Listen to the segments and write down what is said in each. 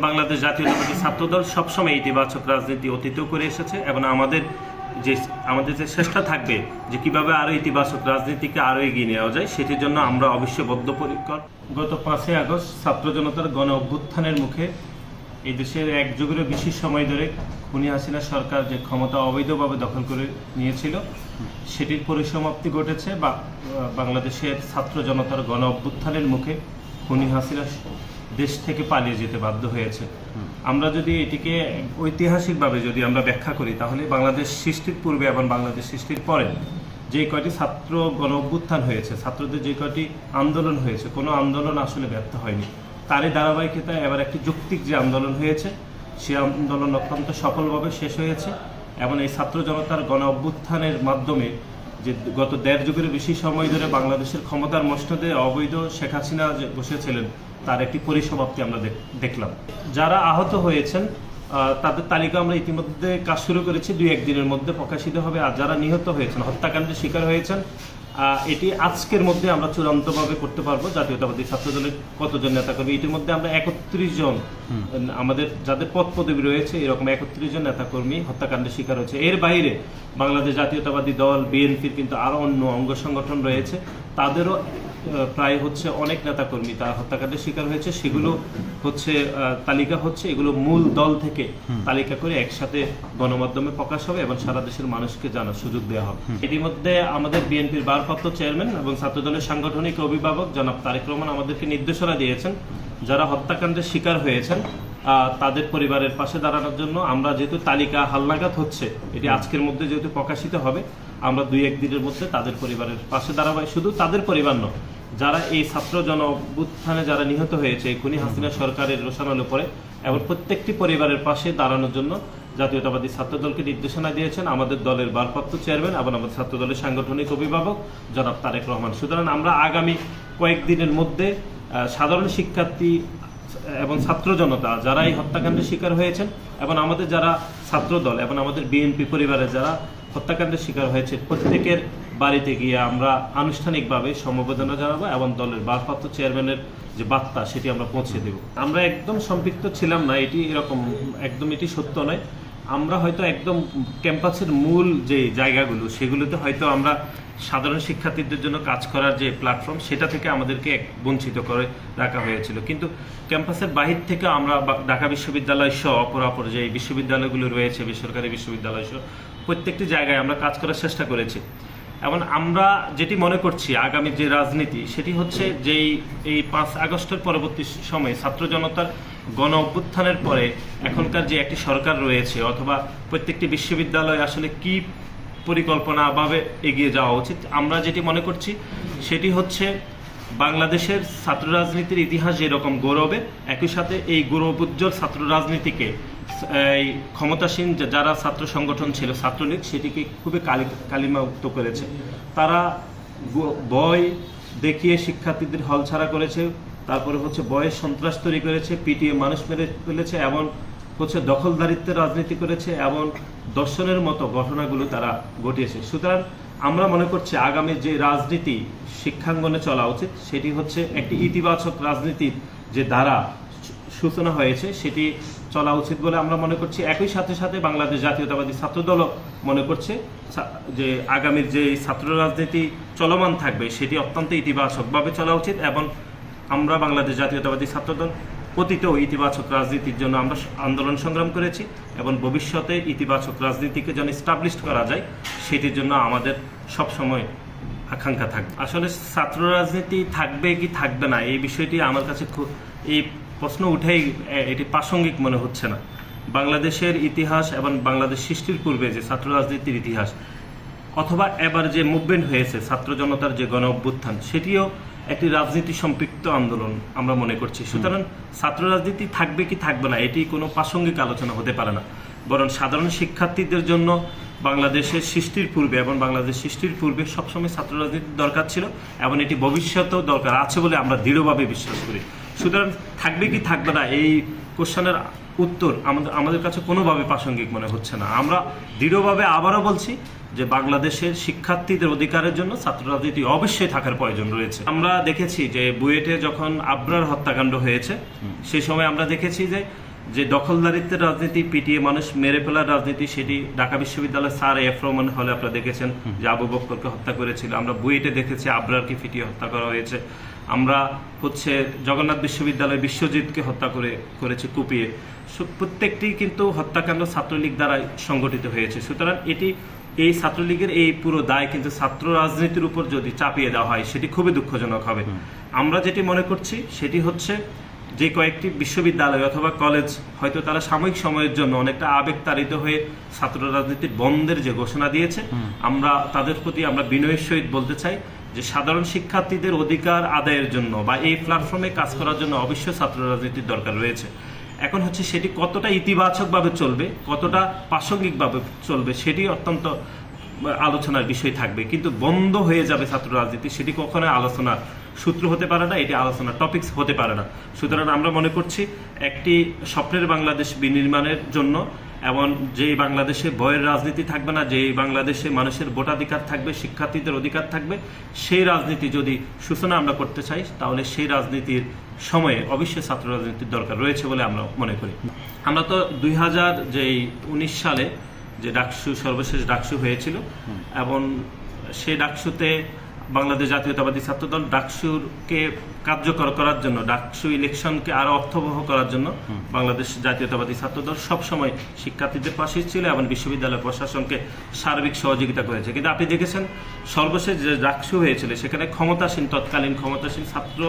বাংলাদেশ জাতীয়তাবাদী ছাত্রদল সবসময় ইতিবাচক রাজনীতি অতীতেও করে এসেছে এবং আমাদের যে চেষ্টা থাকবে যে কিভাবে আরো ইতিবাচক রাজনীতিকে আরো এগিয়ে নেওয়া যায় সেটির জন্য আমরা অবশ্যই বদ্ধপরিকর। গত 5ই আগস্ট ছাত্র জনতার গণ অভ্যুত্থানের মুখে এই দেশের এক যুগেরও বেশি সময় ধরে খুনি হাসিনা সরকার যে ক্ষমতা অবৈধভাবে দখল করে নিয়েছিল সেটির পরিসমাপ্তি ঘটেছে বা বাংলাদেশের ছাত্র জনতার গণ অভ্যুত্থানের মুখে খুনি হাসিনা দেশ থেকে পালিয়ে যেতে বাধ্য হয়েছে। আমরা যদি এটিকে ঐতিহাসিকভাবে যদি আমরা ব্যাখ্যা করি তাহলে বাংলাদেশ সৃষ্টির পূর্বে এবং বাংলাদেশ সৃষ্টির পরে যে কয়টি ছাত্র গণ অভ্যুত্থান হয়েছে, ছাত্রদের যে কয়টি আন্দোলন হয়েছে, কোনো আন্দোলন আসলে ব্যর্থ হয়নি। তারই ধারাবাহিকতায় এবার একটি যৌক্তিক যে আন্দোলন হয়েছে সেই আন্দোলন অত্যন্ত সফলভাবে শেষ হয়েছে এবং এই ছাত্র জনতার গণ অভ্যুত্থানের মাধ্যমে যে গত 1.5 যুগের বেশি সময় ধরে বাংলাদেশের ক্ষমতার মসনদে অবৈধ শেখ হাসিনা যে বসেছিলেন তার একটি পরিসমাপ্তি আমরা দেখলাম। যারা আহত হয়েছেন তাদের তালিকা আমরা ইতিমধ্যে কাজ শুরু করেছি, 2-1 দিনের মধ্যে প্রকাশিত হবে। আর যারা নিহত হয়েছেন, হত্যাকাণ্ডের শিকার হয়েছেন, এটি আজকের মধ্যে আমরা চূড়ান্তভাবে করতে পারবো জাতীয়তাবাদী ছাত্রদলের কতজন নেতাকর্মী। ইতিমধ্যে আমরা 31 জন আমাদের যাদের পদ পদবি রয়েছে এরকম 31 জন নেতাকর্মী হত্যাকাণ্ডের শিকার হয়েছে। এর বাইরে বাংলাদেশ জাতীয়তাবাদী দল বিএনপির কিন্তু আরও অন্য অঙ্গ সংগঠন রয়েছে, তাদেরও প্রায় অনেক নেতাকর্মী তারা হত্যাকাণ্ডের শিকার হয়েছে। সেগুলো তালিকা এগুলো মূল দল থেকে তালিকা করে একসাথে গণমাধ্যমে প্রকাশ হবে এবং সারা দেশের মানুষকে জানার সুযোগ দেওয়া হবে। ইতিমধ্যে আমাদের বিএনপির ভারপ্রাপ্ত চেয়ারম্যান এবং ছাত্রদলের সাংগঠনিক অভিভাবক জনাব তারেক রহমান আমাদেরকে নির্দেশনা দিয়েছেন যারা হত্যাকাণ্ডের শিকার হয়েছেন তাদের পরিবারের পাশে দাঁড়ানোর জন্য। আমরা যেহেতু তালিকা হালনাগাদ হচ্ছে, এটি আজকের মধ্যে যেহেতু প্রকাশিত হবে, আমরা 2-1 দিনের মধ্যে তাদের পরিবারের পাশে দাঁড়াবো। শুধু তাদের পরিবার নয়, যারা এই ছাত্র জন অভ্যুত্থানে যারা নিহত হয়েছে এই খুনি হাসিনা সরকারের রোশানলে পরে এবং প্রত্যেকটি পরিবারের পাশে দাঁড়ানোর জন্য জাতীয়তাবাদী ছাত্রদলকে নির্দেশনা দিয়েছেন আমাদের দলের ভারপ্রাপ্ত চেয়ারম্যান এবং আমাদের ছাত্রদলের সাংগঠনিক অভিভাবক জনাব তারেক রহমান। সুতরাং আমরা আগামী কয়েকদিনের মধ্যে সাধারণ শিক্ষার্থী এবং ছাত্র জনতা যারা এই হত্যাকাণ্ডের শিকার হয়েছেন এবং আমাদের যারা ছাত্রদল এবং আমাদের বিএনপি পরিবারের যারা হত্যাকাণ্ডের শিকার হয়েছে প্রত্যেকের বাড়িতে গিয়ে আমরা আনুষ্ঠানিকভাবে সমবেদনা জানাবো এবং দলের ভারপ্রাপ্ত চেয়ারম্যানের যে বার্তা সেটি আমরা পৌঁছে দেব। আমরা একদম সম্পৃক্ত ছিলাম না, এটি সত্য নয়। আমরা হয়তো একদম ক্যাম্পাসের মূল যে জায়গাগুলো সেগুলোতে হয়তো আমরা সাধারণ শিক্ষার্থীদের জন্য কাজ করার যে প্ল্যাটফর্ম সেটা থেকে আমাদেরকে বঞ্চিত করে রাখা হয়েছিল, কিন্তু ক্যাম্পাসের বাহির থেকে আমরা ঢাকা বিশ্ববিদ্যালয় সহ অপরাপর যে বিশ্ববিদ্যালয়গুলো রয়েছে, বেসরকারি বিশ্ববিদ্যালয় সহ প্রত্যেকটি জায়গায় আমরা কাজ করার চেষ্টা করেছি। এবং আমরা যেটি মনে করছি আগামী যে রাজনীতি সেটি যেই এই 5 আগস্টের পরবর্তী সময়ে ছাত্র জনতার গণ অভ্যুত্থানের পরে এখনকার যে একটি সরকার রয়েছে অথবা প্রত্যেকটি বিশ্ববিদ্যালয় আসলে কি পরিকল্পনাভাবে এগিয়ে যাওয়া উচিত, আমরা যেটি মনে করছি সেটি বাংলাদেশের ছাত্র রাজনীতির ইতিহাস যেরকম গৌরবের, একই সাথে এই গৌরবোজ্জ্বল ছাত্র রাজনীতিকে এই ক্ষমতাসীন যারা ছাত্র সংগঠন ছিল ছাত্রলীগ সেটিকে খুবই কালিমাউক্ত করেছে। তারা ভয় দেখিয়ে শিক্ষার্থীদের হল ছাড়া করেছে, তারপরে ভয়ের সন্ত্রাস তৈরি করেছে, পিটিয়ে মানুষ মেরে ফেলেছে, এমন দখলদারিত্বের রাজনীতি করেছে এবং দর্শনের মতো ঘটনাগুলো তারা ঘটিয়েছে। সুতরাং আমরা মনে করছি আগামী যে রাজনীতি শিক্ষাঙ্গনে চলা উচিত সেটি একটি ইতিবাচক রাজনীতির যে ধারা সূচনা হয়েছে সেটি চলা উচিত বলে আমরা মনে করছি। একই সাথে সাথে বাংলাদেশ জাতীয়তাবাদী ছাত্রদলও মনে করছে যে আগামীর যে ছাত্র রাজনীতি চলমান থাকবে সেটি অত্যন্ত ইতিবাচকভাবে চলা উচিত এবং আমরা বাংলাদেশ জাতীয়তাবাদী ছাত্রদল অতীতেও ইতিবাচক রাজনীতির জন্য আমরা আন্দোলন সংগ্রাম করেছি এবং ভবিষ্যতে ইতিবাচক রাজনীতিকে যেন এস্টাবলিশ করা যায় সেটির জন্য আমাদের সবসময় আকাঙ্ক্ষা থাকবে। আসলে ছাত্র রাজনীতি থাকবে কি থাকবে না এই বিষয়টি আমার কাছে এই প্রশ্ন উঠেই এটি প্রাসঙ্গিক মনে হচ্ছে না। বাংলাদেশের ইতিহাস এবং বাংলাদেশ সৃষ্টির পূর্বে যে ছাত্র রাজনীতির ইতিহাস অথবা এবার যে মুভমেন্ট হয়েছে ছাত্র জনতার যে গণ অভ্যুত্থান সেটিও একটি রাজনীতি সম্পৃক্ত আন্দোলন আমরা মনে করছি। সুতরাং ছাত্র রাজনীতি থাকবে কি থাকবে না এটি কোনো প্রাসঙ্গিক আলোচনা হতে পারে না, বরং সাধারণ শিক্ষার্থীদের জন্য বাংলাদেশের সৃষ্টির পূর্বে এবং বাংলাদেশ সৃষ্টির পূর্বে সবসময় ছাত্র রাজনীতির দরকার ছিল এবং এটি ভবিষ্যতেও দরকার আছে বলে আমরা দৃঢ়ভাবে বিশ্বাস করি। সুতরাং থাকবে কি থাকবে না এই কোশ্চেনের উত্তর আমাদের কাছে কোনোভাবে প্রাসঙ্গিক মনে হচ্ছে না। আমরা দৃঢ়ভাবে আবারও বলছি যে বাংলাদেশের শিক্ষার্থীদের অধিকারের জন্য ছাত্র রাজনীতি অবশ্যই থাকার প্রয়োজন রয়েছে। আমরা দেখেছি যে বুয়েটে যখন আবরার হত্যাকাণ্ড হয়েছে সেই সময় আমরা দেখেছি যে যে দখলদারিত্বের রাজনীতি, পিটিয়ে মানুষ মেরে ফেলার রাজনীতি, সেটি ঢাকা বিশ্ববিদ্যালয়ের স্যার এফ রহমান হলে আপনারা দেখেছেন যে আবু বক্করকে হত্যা করেছিল। আমরা বুয়েটে দেখেছি আবরারকে পিটিয়ে হত্যা করা হয়েছে। আমরা জগন্নাথ বিশ্ববিদ্যালয় বিশ্বজিৎকে হত্যা করেছে কুপিয়ে। প্রত্যেকটি কিন্তু হত্যাকাণ্ড ছাত্রলীগ দ্বারা সংগঠিত হয়েছে। সুতরাং এই ছাত্রলীগের এই পুরো দায় কিন্তু ছাত্র রাজনীতির উপর যদি চাপিয়ে দেওয়া হয় সেটি খুবই দুঃখজনক হবে। আমরা যেটি মনে করছি সেটি হচ্ছে যে কয়েকটি বিশ্ববিদ্যালয় অথবা কলেজ হয়তো তারা সাময়িক সময়ের জন্য অনেকটা আবেগতাড়িত হয়ে ছাত্র রাজনীতির বন্ধের যে ঘোষণা দিয়েছে, আমরা তাদের প্রতি আমরা বিনয়ের সহিত বলতে চাই যে সাধারণ শিক্ষার্থীদের অধিকার আদায়ের জন্য বা এই প্ল্যাটফর্মে কাজ করার জন্য অবশ্যই ছাত্র রাজনীতির দরকার রয়েছে। এখন হচ্ছে সেটি কতটা ইতিবাচকভাবে চলবে, কতটা প্রাসঙ্গিকভাবে চলবে, সেটি অত্যন্ত আলোচনার বিষয় থাকবে। কিন্তু বন্ধ হয়ে যাবে ছাত্র রাজনীতি, সেটি কখনোই আলোচনার সূত্র হতে পারে না, এটি আলোচনার টপিকস হতে পারে না। সুতরাং আমরা মনে করছি একটি স্বপ্নের বাংলাদেশ বিনির্মাণের জন্য, এবং যেই বাংলাদেশে ভয়ের রাজনীতি থাকবে না, যেই বাংলাদেশে মানুষের ভোটাধিকার থাকবে, শিক্ষার্থীদের অধিকার থাকবে, সেই রাজনীতি যদি সূচনা আমরা করতে চাই তাহলে সেই রাজনীতির সময়ে অবশ্যই ছাত্র রাজনীতির দরকার রয়েছে বলে আমরা মনে করি। আমরা তো 2019 সালে যে ডাকসু সর্বশেষ ডাকসু হয়েছিল, এবং সেই ডাকসুতে বাংলাদেশ জাতীয়তাবাদী ছাত্রদল ডাকসুকে কার্যকর করার জন্য, ডাকসু ইলেকশনকে আরো অর্থবহ করার জন্য বাংলাদেশ জাতীয়তাবাদী ছাত্রদল সবসময় শিক্ষার্থীদের পাশে ছিল এবং বিশ্ববিদ্যালয় প্রশাসনকে সার্বিক সহযোগিতা করেছে। কিন্তু আপনি দেখেছেন সর্বশেষ যে ডাকসু হয়েছিল সেখানে তৎকালীন ক্ষমতাসীন ছাত্র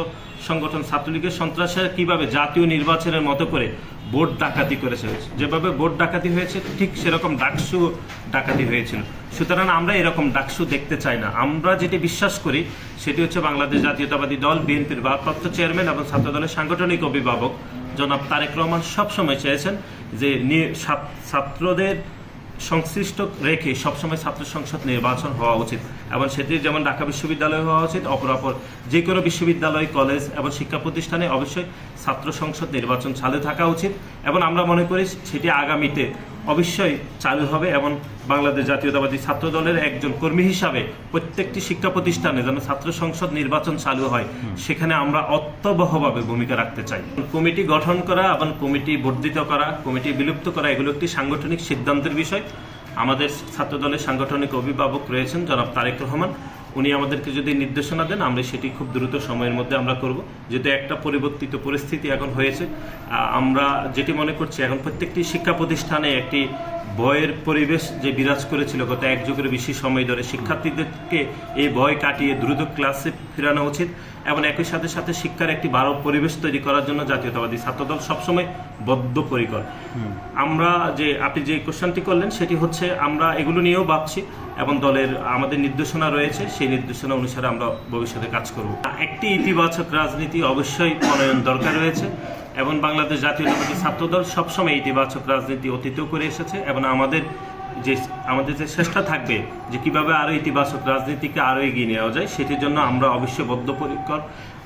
সংগঠন ছাত্রলীগের সন্ত্রাসীরা কিভাবে জাতীয় নির্বাচনের মতো করে ভোট ডাকাতি করেছে, যেভাবে ভোট ডাকাতি হয়েছে ঠিক সেরকম ডাকসু ডাকাতি হয়েছিল। সুতরাং আমরা এরকম ডাকসু দেখতে চাই না। আমরা যেটি বিশ্বাস করি সেটি হচ্ছে বাংলাদেশ জাতীয়তাবাদী দল বিএনপির ভারপ্রাপ্ত চেয়ারম্যান এবং ছাত্রদলের সাংগঠনিক অভিভাবক জনাব তারেক রহমান সবসময় চেয়েছেন যে ছাত্রদের সংশ্লিষ্ট রেখে সবসময় ছাত্র সংসদ নির্বাচন হওয়া উচিত, এবং সেটি যেমন ঢাকা বিশ্ববিদ্যালয় হওয়া উচিত, অপরাপর যে কোনো বিশ্ববিদ্যালয়, কলেজ এবং শিক্ষা প্রতিষ্ঠানে অবশ্যই ছাত্র সংসদ নির্বাচন চালু থাকা উচিত। এবং আমরা মনে করি সেটি আগামীতে অবশ্যই চালু হবে, এবং বাংলাদেশ জাতীয়তাবাদী ছাত্র দলের একজন কর্মী হিসাবে প্রত্যেকটি শিক্ষা প্রতিষ্ঠানে যেন ছাত্র সংসদ নির্বাচন চালু হয় সেখানে আমরা অত্যবহভাবে ভূমিকা রাখতে চাই। কমিটি গঠন করা এবং কমিটি বর্ধিত করা, কমিটি বিলুপ্ত করা এগুলো একটি সাংগঠনিক সিদ্ধান্তের বিষয়। আমাদের ছাত্র দলের সাংগঠনিক অভিভাবক রয়েছেন জনাব তারেক রহমান, উনি আমাদেরকে যদি নির্দেশনা দেন আমরা সেটি খুব দ্রুত সময়ের মধ্যে আমরা করব। যেহেতু একটা পরিবর্তিত পরিস্থিতি এখন হয়েছে, আমরা যেটি মনে করছি এখন প্রত্যেকটি শিক্ষা প্রতিষ্ঠানে একটি ভয়ের পরিবেশ যে বিরাজ করেছিল গত এক যুগের বেশি সময় ধরে, শিক্ষার্থীদেরকে এই ভয় কাটিয়ে দ্রুত ক্লাসে ফেরানো উচিত, এবং একই সাথে সাথে শিক্ষার একটি ভালো পরিবেশ তৈরি করার জন্য জাতীয়তাবাদী ছাত্রদল সবসময় বদ্ধপরিকর। আমরা আপনি যে কোশ্চেনটি করলেন সেটি হচ্ছে আমরা এগুলো নিয়েও ভাবছি, এবং দলের আমাদের নির্দেশনা রয়েছে, সেই নির্দেশনা অনুসারে আমরা ভবিষ্যতে কাজ করব। একটি ইতিবাচক রাজনীতি অবশ্যই প্রণয়ন দরকার রয়েছে, এবং বাংলাদেশ জাতীয়তাবাদী ছাত্রদল সবসময় ইতিবাচক রাজনীতি অতীতেও করে এসেছে, এবং আমাদের যে চেষ্টা থাকবে যে কিভাবে আরো ইতিবাচক রাজনীতিকে আরো এগিয়ে নেওয়া যায় সেটির জন্য আমরা অবশ্যই বদ্ধপরিকর।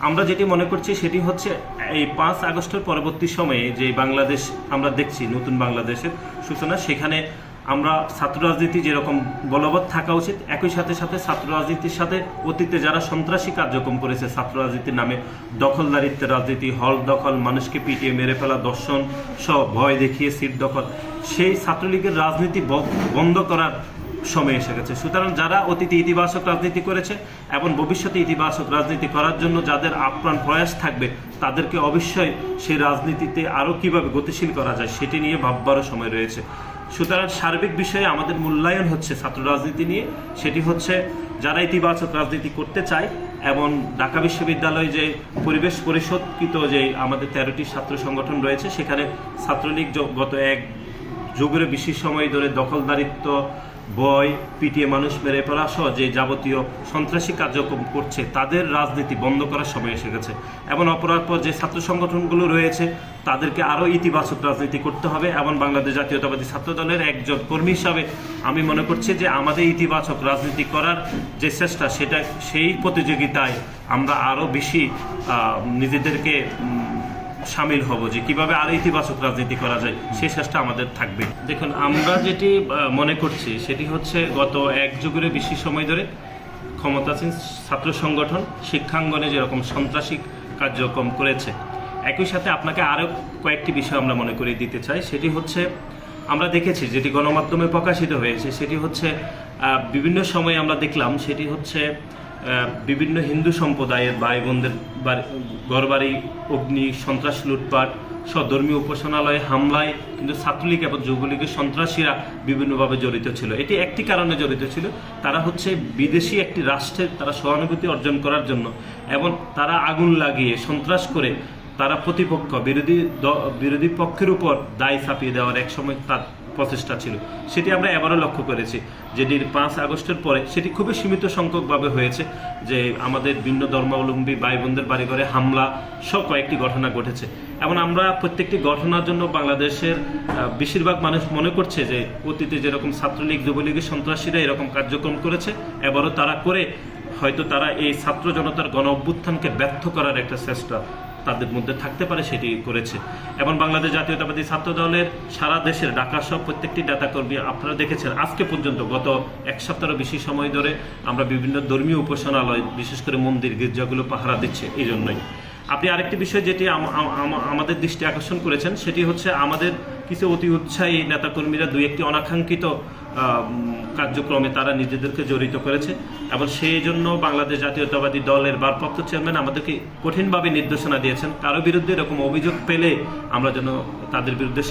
আমরা যেটি মনে করছি সেটি হচ্ছে এই 5 আগস্টের পরবর্তী সময়ে যে বাংলাদেশ আমরা দেখছি, নতুন বাংলাদেশের সূচনা, সেখানে আমরা ছাত্র রাজনীতি যেরকম বলবৎ থাকা উচিত, একই সাথে সাথে ছাত্র রাজনীতির সাথে অতীতে যারা সন্ত্রাসী কার্যক্রম করেছে ছাত্র রাজনীতির নামে, দখলদারিত্বের রাজনীতি, হল দখল, মানুষকে পিটিয়ে মেরে ফেলা, দর্শন সহ ভয় দেখিয়ে সিট দখল, সেই ছাত্রলীগের রাজনীতি বন্ধ করার সময় এসে গেছে। সুতরাং যারা অতীতে ইতিবাচক রাজনীতি করেছে এবং ভবিষ্যতে ইতিবাচক রাজনীতি করার জন্য যাদের আপ্রাণ প্রয়াস থাকবে তাদেরকে অবশ্যই সেই রাজনীতিতে আরও কিভাবে গতিশীল করা যায় সেটি নিয়ে ভাববারও সময় রয়েছে। সুতরাং সার্বিক বিষয়ে আমাদের মূল্যায়ন হচ্ছে ছাত্র রাজনীতি নিয়ে, সেটি হচ্ছে যারা ইতিবাচক রাজনীতি করতে চায়, এবং ঢাকা বিশ্ববিদ্যালয় যে পরিবেশ পরিষদকৃত যে আমাদের 13টি ছাত্র সংগঠন রয়েছে সেখানে ছাত্রলীগ গত এক যুগের বেশি সময় ধরে দখলদারিত্ব, ভয়, পিটিয়ে মানুষ মেরে ফেলা সহ যে যাবতীয় সন্ত্রাসী কার্যক্রম করছে তাদের রাজনীতি বন্ধ করার সময় এসে গেছে, এবং অপরাপর যে ছাত্র সংগঠনগুলো রয়েছে তাদেরকে আরও ইতিবাচক রাজনীতি করতে হবে। এবং বাংলাদেশ জাতীয়তাবাদী ছাত্রদলের একজন কর্মী হিসাবে আমি মনে করছি যে আমাদের ইতিবাচক রাজনীতি করার যে চেষ্টা সেটা সেই প্রতিযোগিতায় আমরা আরও বেশি নিজেদেরকে সামিল হব, যে কিভাবে আরো ইতিবাচক রাজনীতি করা যায় সেই চেষ্টা আমাদের থাকবে। দেখুন, আমরা যেটি মনে করছি সেটি হচ্ছে গত এক যুগের বেশি সময় ধরে ক্ষমতাসীন ছাত্র সংগঠন শিক্ষাঙ্গনে যেরকম সন্ত্রাসী কার্যক্রম করেছে একই সাথে আপনাকে আরও কয়েকটি বিষয় আমরা মনে করিয়ে দিতে চাই। সেটি হচ্ছে আমরা দেখেছি যেটি গণমাধ্যমে প্রকাশিত হয়েছে, সেটি হচ্ছে বিভিন্ন সময়ে আমরা দেখলাম, সেটি হচ্ছে বিভিন্ন হিন্দু সম্প্রদায়ের ভাই বোনদের ঘরবাড়ি অগ্নি, সন্ত্রাস, লুটপাট, ধর্মীয় উপাসনালয়ে হামলায় কিন্তু ছাত্রলীগ এবং যুবলীগের সন্ত্রাসীরা বিভিন্নভাবে জড়িত ছিল। এটি একটি কারণে জড়িত ছিল, তারা হচ্ছে বিদেশি একটি রাষ্ট্রের তারা সহানুভূতি অর্জন করার জন্য, এবং তারা আগুন লাগিয়ে সন্ত্রাস করে তারা প্রতিপক্ষ বিরোধী পক্ষের উপর দায় চাপিয়ে দেওয়ার এক সময় তার প্রচেষ্টা ছিল। সেটি আমরা এবারও লক্ষ্য করেছি, যেটির 5 আগস্টের পরে সেটি খুবই সীমিত সংখ্যকভাবে হয়েছে, যে আমাদের ভিন্ন ধর্মাবলম্বী ভাই বোনদের বাড়িঘরে হামলা সব কয়েকটি ঘটনা ঘটেছে। এবং আমরা প্রত্যেকটি ঘটনার জন্য বাংলাদেশের বেশিরভাগ মানুষ মনে করছে যে অতীতে যেরকম ছাত্রলীগ যুবলীগের সন্ত্রাসীরা এরকম কার্যক্রম করেছে, এবারও তারা করে হয়তো তারা এই ছাত্র জনতার গণ অভ্যুত্থানকে ব্যর্থ করার একটা চেষ্টা তাদের মধ্যে থাকতে পারে, সেটি করেছে। এবং বাংলাদেশ জাতীয়তাবাদী ছাত্র দলের সারা দেশের ঢাকা সহ প্রত্যেকটি নেতাকর্মী আপনারা দেখেছেন আজকে পর্যন্ত গত এক সপ্তাহেরও বেশি সময় ধরে আমরা বিভিন্ন ধর্মীয় উপাসনালয়, বিশেষ করে মন্দির গির্জাগুলো পাহারা দিচ্ছে। এই জন্যই আপনি আরেকটি বিষয় যেটি আমাদের দৃষ্টি আকর্ষণ করেছেন, সেটি হচ্ছে আমাদের কিছু অতি উৎসাহী নেতাকর্মীরা 2-1টি অনাকাঙ্ক্ষিত কার্যক্রমে তারা নিজেদেরকে জড়িত করেছে, এবং সেই জন্য বাংলাদেশ জাতীয়তাবাদী দলের ভারপ্রাপ্ত চেয়ারম্যান আমাদেরকে কঠিনভাবে নির্দেশনা দিয়েছেন, কারো বিরুদ্ধে এরকম অভিযোগ পেলে আমরা যেন তাদের বিরুদ্ধে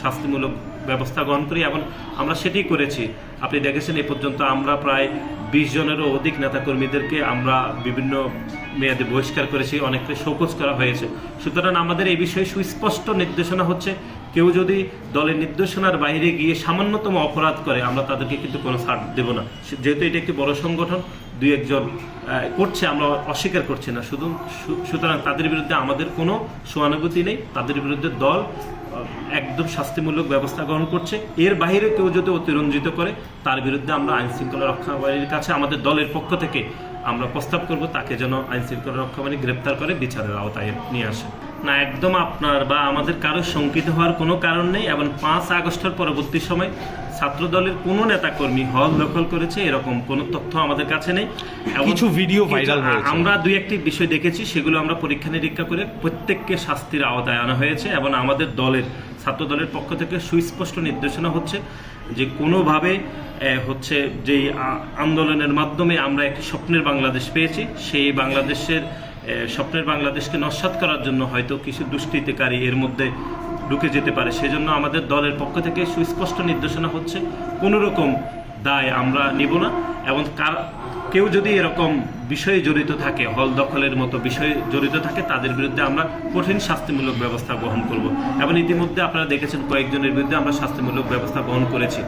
শাস্তিমূলক ব্যবস্থা গ্রহণ করি, এবং আমরা সেটি করেছি। আপনি দেখেছেন এ পর্যন্ত আমরা প্রায় 20 জনেরও অধিক নেতাকর্মীদেরকে আমরা বিভিন্ন মেয়াদে বহিষ্কার করেছি, অনেককে শোকজ করা হয়েছে। সুতরাং আমাদের এই বিষয়ে সুস্পষ্ট নির্দেশনা হচ্ছে, কেউ যদি দলের নির্দেশনার বাইরে গিয়ে সামান্যতম অপরাধ করে আমরা তাদেরকে কিন্তু কোনো ছাড় দেব না। যেহেতু এটা একটি বড় সংগঠন, 2-1 জন করছে, আমরা অস্বীকার করছি না, সুতরাং তাদের বিরুদ্ধে আমাদের কোনো সহানুভূতি নেই। তাদের বিরুদ্ধে দল একদম শাস্তিমূলক ব্যবস্থা গ্রহণ করছে। এর বাইরে কেউ যদি অতিরঞ্জিত করে তার বিরুদ্ধে আমরা আইন শৃঙ্খলা রক্ষাকারীর কাছে আমাদের দলের পক্ষ থেকে আমরা প্রস্তাব করব, তাকে যেন আইন শৃঙ্খলা রক্ষাকারী গ্রেপ্তার করে বিচারের আওতায় নিয়ে আসে। না, একদম আপনার বা আমাদের কারো শঙ্কিত হওয়ার কোনো কারণ নেই। এবং 5 আগস্টের পরবর্তী সময় ছাত্রদলের কোনো নেতাকর্মী হল দখল করেছে এরকম কোনো তথ্য আমাদের কাছে নেই। কিছু ভিডিও ভাইরাল হয়েছে, আমরা 2-1টি বিষয় দেখেছি, সেগুলো আমরা পরীক্ষা নিরীক্ষা করে প্রত্যেককে শাস্তির আওতায় আনা হয়েছে। এবং আমাদের ছাত্র দলের পক্ষ থেকে সুস্পষ্ট নির্দেশনা হচ্ছে যে কোনোভাবে হচ্ছে যেই আন্দোলনের মাধ্যমে আমরা একটি স্বপ্নের বাংলাদেশ পেয়েছি, সেই স্বপ্নের বাংলাদেশকে নস্যাৎ করার জন্য হয়তো কিছু দুষ্কৃতিকারী এর মধ্যে ঢুকে যেতে পারে। সেজন্য আমাদের দলের পক্ষ থেকে সুস্পষ্ট নির্দেশনা হচ্ছে কোনো রকম দায় আমরা নিব না, এবং কেউ যদি এরকম বিষয়ে জড়িত থাকে, হল দখলের মতো বিষয়ে জড়িত থাকে, তাদের বিরুদ্ধে আমরা কঠিন শাস্তিমূলক ব্যবস্থা গ্রহণ করব। এবং ইতিমধ্যে আপনারা দেখেছেন কয়েকজনের বিরুদ্ধে আমরা শাস্তিমূলক ব্যবস্থা গ্রহণ করেছি।